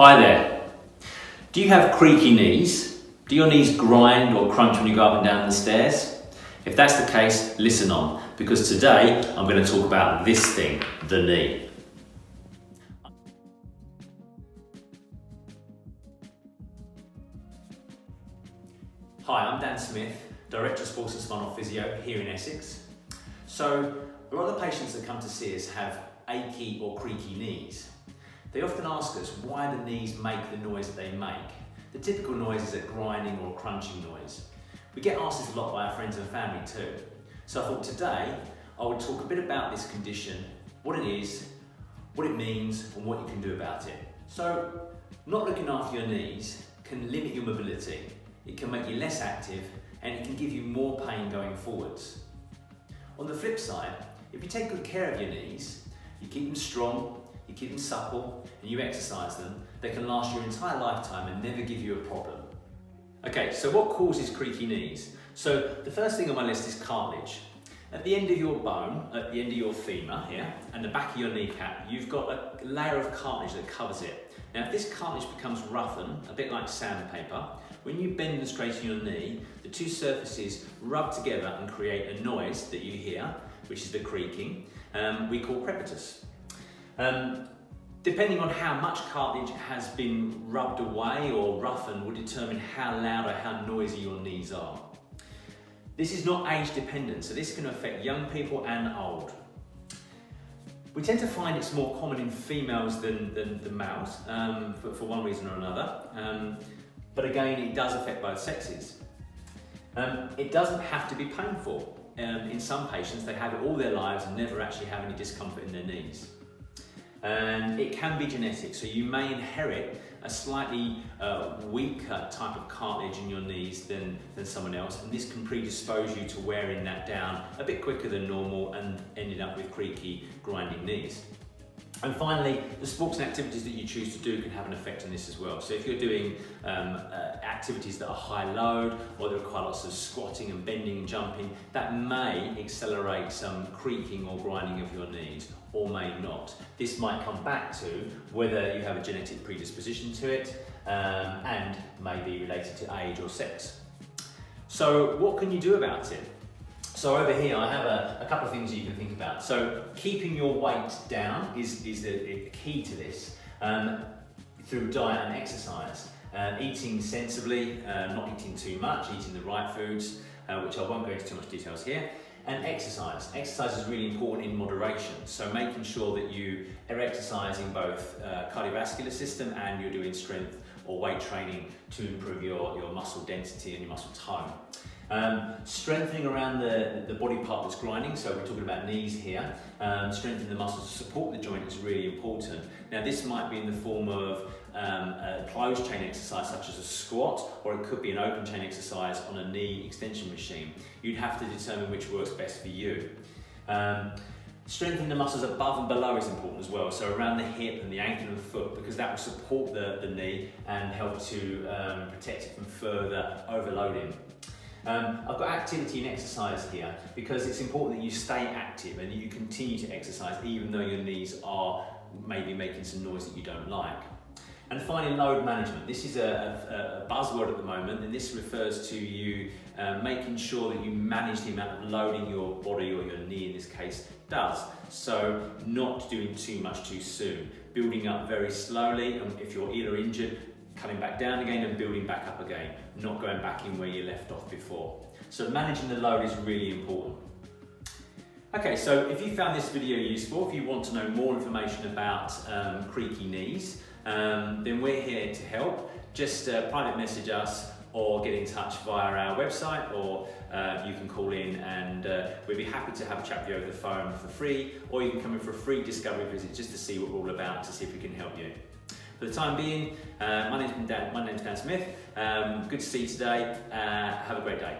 Hi there. Do you have creaky knees? Do your knees grind or crunch when you go up and down the stairs? If that's the case, listen on, because today I'm going to talk about this thing, the knee. Hi, I'm Dan Smith, Director of Sports and Spinal Physio here in Essex. So, a lot of the patients that come to see us have achy or creaky knees. They often ask us why the knees make the noise that they make. The typical noise is a grinding or a crunching noise. We get asked this a lot by our friends and family too. So I thought today I would talk a bit about this condition, what it is, what it means, and what you can do about it. So, not looking after your knees can limit your mobility. It can make you less active and it can give you more pain going forwards. On the flip side, if you take good care of your knees, you keep them strong, you keep them supple, and you exercise them, they can last your entire lifetime and never give you a problem. Okay, so what causes creaky knees? So the first thing on my list is cartilage. At the end of your bone, at the end of your femur here, and the back of your kneecap, you've got a layer of cartilage that covers it. Now if this cartilage becomes roughened, a bit like sandpaper, when you bend and straighten your knee, the two surfaces rub together and create a noise that you hear, which is the creaking, we call crepitus. Depending on how much cartilage has been rubbed away or roughened will determine how loud or how noisy your knees are. This is not age dependent, so this can affect young people and old. We tend to find it's more common in females than males, for one reason or another. But again, it does affect both sexes. It doesn't have to be painful. In some patients, they have it all their lives and never actually have any discomfort in their knees. And it can be genetic, so you may inherit a slightly weaker type of cartilage in your knees than someone else, and this can predispose you to wearing that down a bit quicker than normal and ending up with creaky, grinding knees. And finally, the sports and activities that you choose to do can have an effect on this as well. So if you're doing activities that are high load or that require lots of squatting and bending and jumping, that may accelerate some creaking or grinding of your knees, or may not. This might come back to whether you have a genetic predisposition to it and may be related to age or sex. So what can you do about it? So over here I have a couple of things you can think about. So keeping your weight down is the key to this through diet and exercise. Eating sensibly, not eating too much, eating the right foods, which I won't go into too much details here. And exercise. Exercise is really important in moderation. So making sure that you are exercising both cardiovascular system and you're doing strength or weight training to improve your muscle density and your muscle tone. Strengthening around the body part that's grinding, so we're talking about knees here. Strengthening the muscles to support the joint is really important. Now this might be in the form of a closed chain exercise such as a squat, or it could be an open chain exercise on a knee extension machine. You'd have to determine which works best for you. Strengthening the muscles above and below is important as well, so around the hip and the ankle and the foot, because that will support the knee and help to protect it from further overloading. I've got activity and exercise here because it's important that you stay active and that you continue to exercise even though your knees are maybe making some noise that you don't like. And finally, load management. This is a buzzword at the moment, and this refers to you making sure that you manage the amount of loading your body, or your knee in this case, does. So not doing too much too soon, building up very slowly, and if you're ill or injured, coming back down again and building back up again, not going back in where you left off before. So managing the load is really important. Okay, so if you found this video useful, if you want to know more information about creaky knees, then we're here to help. Just private message us or get in touch via our website, or you can call in and we'd be happy to have a chat with you over the phone for free, or you can come in for a free discovery visit just to see what we're all about, to see if we can help you. For the time being, my name's Dan Smith. Good to see you today. Have a great day.